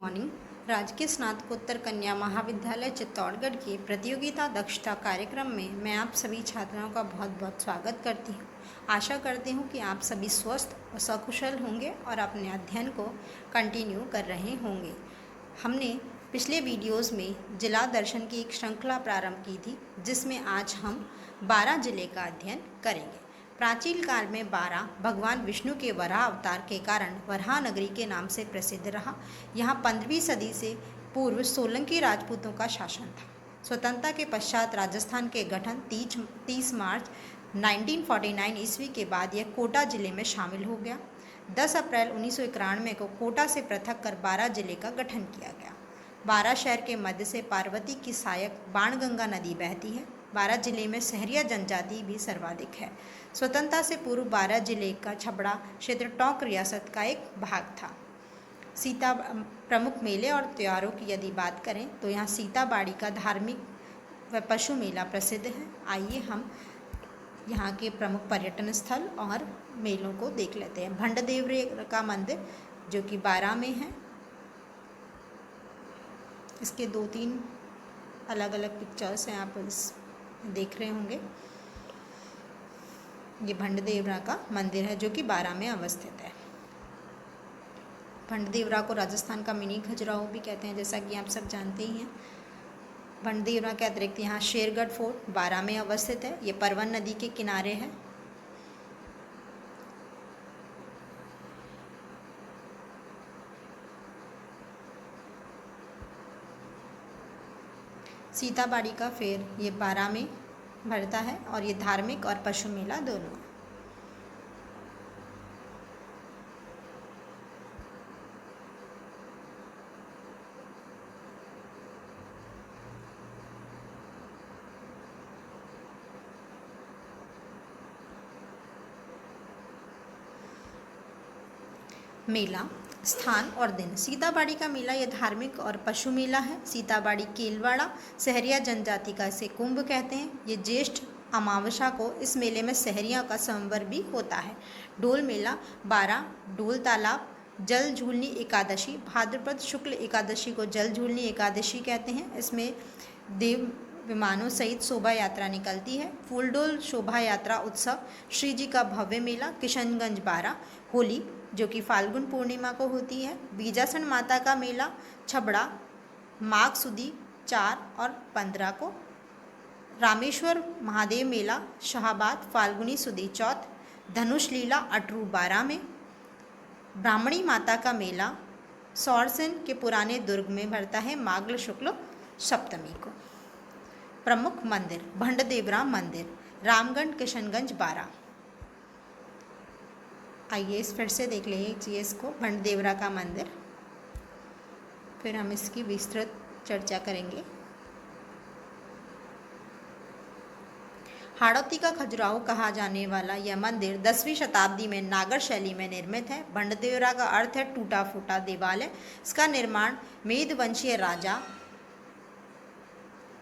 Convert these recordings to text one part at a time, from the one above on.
Morning. राजकीय स्नातकोत्तर कन्या महाविद्यालय चित्तौड़गढ़ के प्रतियोगिता दक्षता कार्यक्रम में मैं आप सभी छात्राओं का बहुत बहुत स्वागत करती हूँ। आशा करती हूँ कि आप सभी स्वस्थ और सकुशल होंगे और अपने अध्ययन को कंटिन्यू कर रहे होंगे। हमने पिछले वीडियोस में जिला दर्शन की एक श्रृंखला प्रारंभ की थी, जिसमें आज हम 12 जिले का अध्ययन करेंगे। प्राचीन काल में बारां भगवान विष्णु के वराह अवतार के कारण वराह नगरी के नाम से प्रसिद्ध रहा। यहाँ 15वीं सदी से पूर्व सोलंकी राजपूतों का शासन था। स्वतंत्रता के पश्चात राजस्थान के गठन 30 मार्च 1949 ईस्वी के बाद यह कोटा जिले में शामिल हो गया। 10 अप्रैल 1991 को कोटा से पृथक कर 12 जिले का गठन किया गया। 12 शहर के मध्य से पार्वती की सहायक बाणगंगा नदी बहती है। 12 जिले में सहरिया जनजाति भी सर्वाधिक है। स्वतंत्रता से पूर्व 12 जिले का छबड़ा क्षेत्र टोंक रियासत का एक भाग था। सीता प्रमुख मेले और त्योहारों की यदि बात करें तो यहाँ सीताबाड़ी का धार्मिक व पशु मेला प्रसिद्ध है। आइए हम यहाँ के प्रमुख पर्यटन स्थल और मेलों को देख लेते हैं। भंडदेवरे का मंदिर जो कि बारां में है, इसके 2-3 अलग अलग पिक्चर्स हैं, आप देख रहे होंगे। ये भंडदेवरा का मंदिर है जो कि बारां में अवस्थित है। भंडदेवरा को राजस्थान का मिनी खजुराहो भी कहते हैं, जैसा कि आप सब जानते ही हैं। भंडदेवरा के अतिरिक्त यहाँ शेरगढ़ फोर्ट बारां में अवस्थित है। ये परवन नदी के किनारे है। सीताबाड़ी का फेर ये बारां में भरता है और ये धार्मिक और पशु मेला दोनों है। मेला स्थान और दिन। सीताबाड़ी का मेला यह धार्मिक और पशु मेला है। सीताबाड़ी केलवाड़ा सहरिया जनजाति का इसे कुंभ कहते हैं। ये ज्येष्ठ अमावस्या को इस मेले में सहरिया का संवर भी होता है। डोल मेला बारां डोल तालाब जल झूलनी एकादशी, भाद्रपद शुक्ल एकादशी को जल झूलनी एकादशी कहते हैं। इसमें देव विमानों सहित शोभा यात्रा निकलती है। फूलडोल शोभा यात्रा उत्सव, श्री जी का भव्य मेला किशनगंज बारां। होली जो कि फाल्गुन पूर्णिमा को होती है। बीजासन माता का मेला छबड़ा माघ सुदी 4 और 15 को। रामेश्वर महादेव मेला शाहबाद फाल्गुनी सुदी चौथ। धनुष लीला अटरू बारां में। ब्राह्मणी माता का मेला सौरसेन के पुराने दुर्ग में भरता है माघ शुक्ल सप्तमी को। प्रमुख मंदिर भंडदेवरा मंदिर रामगढ़ किशनगंज बारां। आइए इस फिर से देख लीजिए इसको, भंडदेवरा का मंदिर, फिर हम इसकी विस्तृत चर्चा करेंगे। हाड़ौती का खजुराहो कहा जाने वाला यह मंदिर 10वीं शताब्दी में नागर शैली में निर्मित है। भंडदेवरा का अर्थ है टूटा फूटा देवालय। इसका निर्माण मेदवंशीय राजा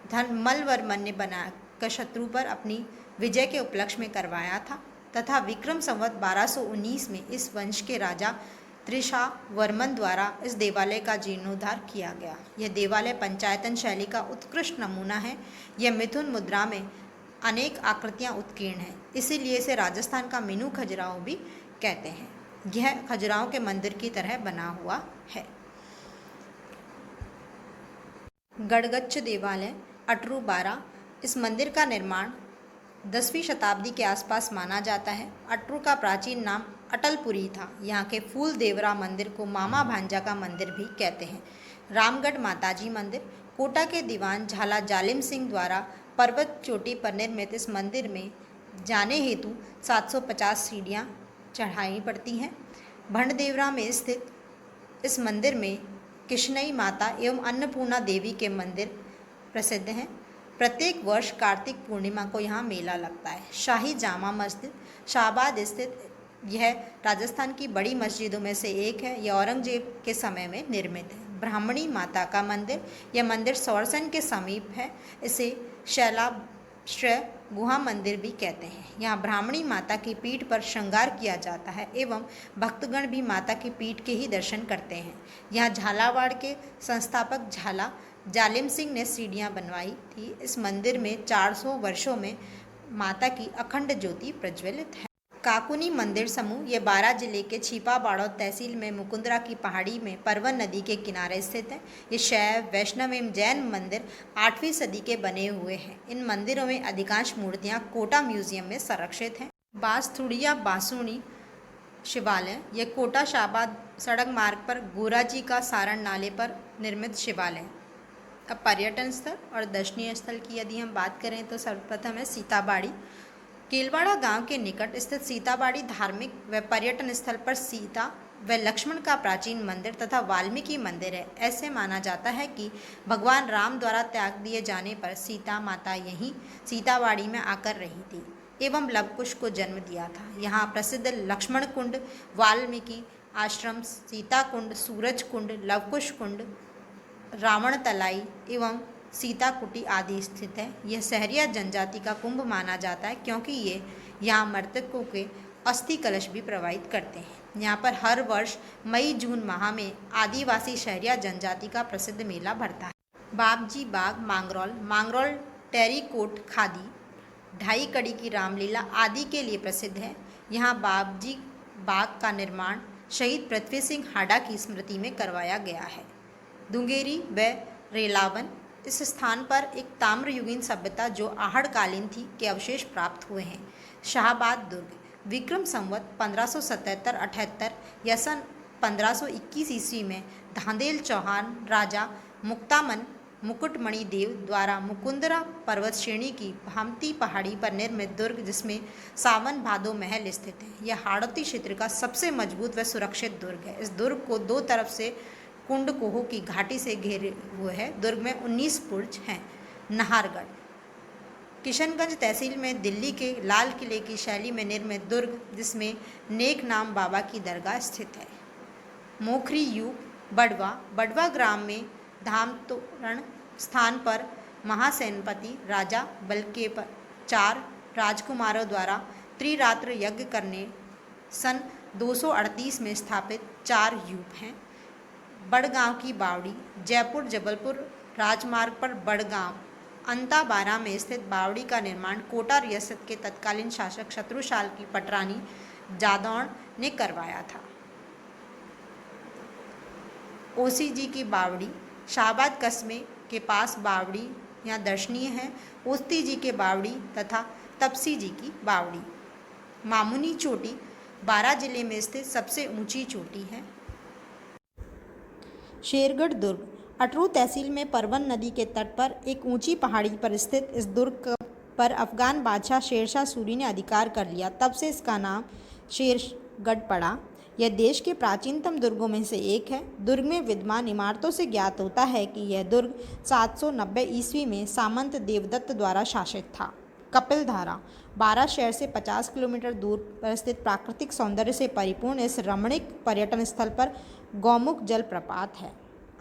धनमलवर्मन ने बनाकर शत्रु पर अपनी विजय के उपलक्ष्य में करवाया था तथा विक्रम संवत 1219 में इस वंश के राजा त्रिशावर्मन द्वारा इस देवालय का जीर्णोद्धार किया गया। यह देवालय पंचायतन शैली का उत्कृष्ट नमूना है। यह मिथुन मुद्रा में अनेक आकृतियां उत्कीर्ण हैं, इसीलिए इसे राजस्थान का मीनू खजुराहो भी कहते हैं। यह खजुराहो के मंदिर की तरह बना हुआ है। गड़गच्छ देवालय अटरू बारां। इस मंदिर का निर्माण 10वीं शताब्दी के आसपास माना जाता है। अटरू का प्राचीन नाम अटलपुरी था। यहाँ के फूल देवरा मंदिर को मामा भांजा का मंदिर भी कहते हैं। रामगढ़ माताजी मंदिर कोटा के दीवान झाला जालिम सिंह द्वारा पर्वत चोटी पर निर्मित इस मंदिर में जाने हेतु 750 सीढ़ियाँ चढ़ाई पड़ती हैं। भंडदेवरा में स्थित इस मंदिर में किशनई माता एवं अन्नपूर्णा देवी के मंदिर प्रसिद्ध हैं। प्रत्येक वर्ष कार्तिक पूर्णिमा को यहाँ मेला लगता है। शाही जामा मस्जिद शाहबाद स्थित यह राजस्थान की बड़ी मस्जिदों में से एक है। यह औरंगजेब के समय में निर्मित है। ब्राह्मणी माता का मंदिर, यह मंदिर सौरसन के समीप है। इसे श्रेय गुहा मंदिर भी कहते हैं। यहाँ ब्राह्मणी माता की पीठ पर श्रृंगार किया जाता है एवं भक्तगण भी माता की पीठ के ही दर्शन करते हैं। यहाँ झालावाड़ के संस्थापक झाला जालिम सिंह ने सीढ़ियाँ बनवाई थी। इस मंदिर में 400 वर्षों में माता की अखंड ज्योति प्रज्वलित है। काकुनी मंदिर समूह ये बारां जिले के छिपा बाड़ौद तहसील में मुकुंदरा की पहाड़ी में परवन नदी के किनारे स्थित है। ये शैव वैष्णव एवं जैन मंदिर 8वीं सदी के बने हुए हैं। इन मंदिरों में अधिकांश मूर्तियां कोटा म्यूजियम में संरक्षित हैं। बांसथुड़िया बांसुड़ी शिवालय ये कोटा शाहबाद सड़क मार्ग पर गोराजी का सारण नाले पर निर्मित शिवालय। अब पर्यटन स्थल और दर्शनीय स्थल की यदि हम बात करें तो सर्वप्रथम है सीताबाड़ी। केलवाड़ा गांव के निकट स्थित सीताबाड़ी धार्मिक व पर्यटन स्थल पर सीता व लक्ष्मण का प्राचीन मंदिर तथा वाल्मीकि मंदिर है। ऐसे माना जाता है कि भगवान राम द्वारा त्याग दिए जाने पर सीता माता यहीं सीताबाड़ी में आकर रही थी एवं लवकुश को जन्म दिया था। यहाँ प्रसिद्ध लक्ष्मण कुंड, वाल्मीकि आश्रम, सीता कुंड, सूरज कुंड, लवकुश कुंड, रावण तलाई एवं सीता कुटी आदि स्थित है। यह सहरिया जनजाति का कुंभ माना जाता है क्योंकि ये यहाँ मृतकों के अस्थि कलश भी प्रवाहित करते हैं। यहाँ पर हर वर्ष मई जून माह में आदिवासी सहरिया जनजाति का प्रसिद्ध मेला भरता है। बाबजी बाग मांगरोल, मांगरोल टेरीकोट खादी, ढाई कड़ी की रामलीला आदि के लिए प्रसिद्ध है। यहाँ बाबजी बाग का निर्माण शहीद पृथ्वी सिंह हाडा की स्मृति में करवाया गया है। दुंगेरी व रेलावन, इस स्थान पर एक ताम्रयुगीन सभ्यता जो आहड़कालीन थी के अवशेष प्राप्त हुए हैं। शाहबाद दुर्ग, विक्रम संवत 1577-78 या सन 1521 ईस्वी में धांदेल चौहान राजा मुक्तामन मुकुटमणि देव द्वारा मुकुंदरा पर्वत श्रेणी की भामती पहाड़ी पर निर्मित दुर्ग, जिसमें सावन भादो महल स्थित है। यह हाड़ौती क्षेत्र का सबसे मजबूत व सुरक्षित दुर्ग है। इस दुर्ग को दो तरफ से कुंडकोह की घाटी से घेरे हुए है। दुर्ग में 19 बुर्ज हैं। नाहरगढ़, किशनगंज तहसील में दिल्ली के लाल किले की शैली में निर्मित दुर्ग, जिसमें नेक नाम बाबा की दरगाह स्थित है। मोखरी यू बड़वा, बड़वा ग्राम में धामतोरण स्थान पर महासेनापति राजा बल के 4 राजकुमारों द्वारा त्रिरात्र यज्ञ करने सन 238 में स्थापित 4 यूप हैं। बड़गांव की बावड़ी, जयपुर जबलपुर राजमार्ग पर बड़गांव अंताबारा में स्थित बावड़ी का निर्माण कोटा रियासत के तत्कालीन शासक शत्रुशाल की पटरानी जादौन ने करवाया था। ओसी जी की बावड़ी, शाहबाद कस्बे के पास बावड़ी यहाँ दर्शनीय है। ओस्ती जी के बावड़ी तथा तपसी जी की बावड़ी। मामुनी चोटी बारां जिले में स्थित सबसे ऊंची चोटी है। शेरगढ़ दुर्ग, अटरू तहसील में परवन नदी के तट पर एक ऊंची पहाड़ी पर स्थित इस दुर्ग पर अफगान बादशाह शेरशाह सूरी ने अधिकार कर लिया। तब से इसका नाम शेरगढ़ पड़ा। यह देश के प्राचीनतम दुर्गों में से एक है। दुर्ग में विद्यमान इमारतों से ज्ञात होता है कि यह दुर्ग 790 ईस्वी में सामंत देवदत्त द्वारा शासित था। कपिलधारा, बारां शहर से 50 किलोमीटर दूर पर स्थित प्राकृतिक सौंदर्य से परिपूर्ण इस रमणीक पर्यटन स्थल पर गौमुख जलप्रपात है।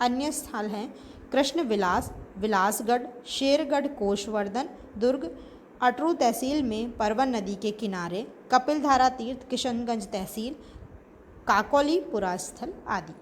अन्य स्थल हैं कृष्ण विलास, विलासगढ़, शेरगढ़ कोषवर्धन दुर्ग, अटरू तहसील में परवन नदी के किनारे, कपिलधारा तीर्थ किशनगंज तहसील, काकोली पुरास्थल आदि।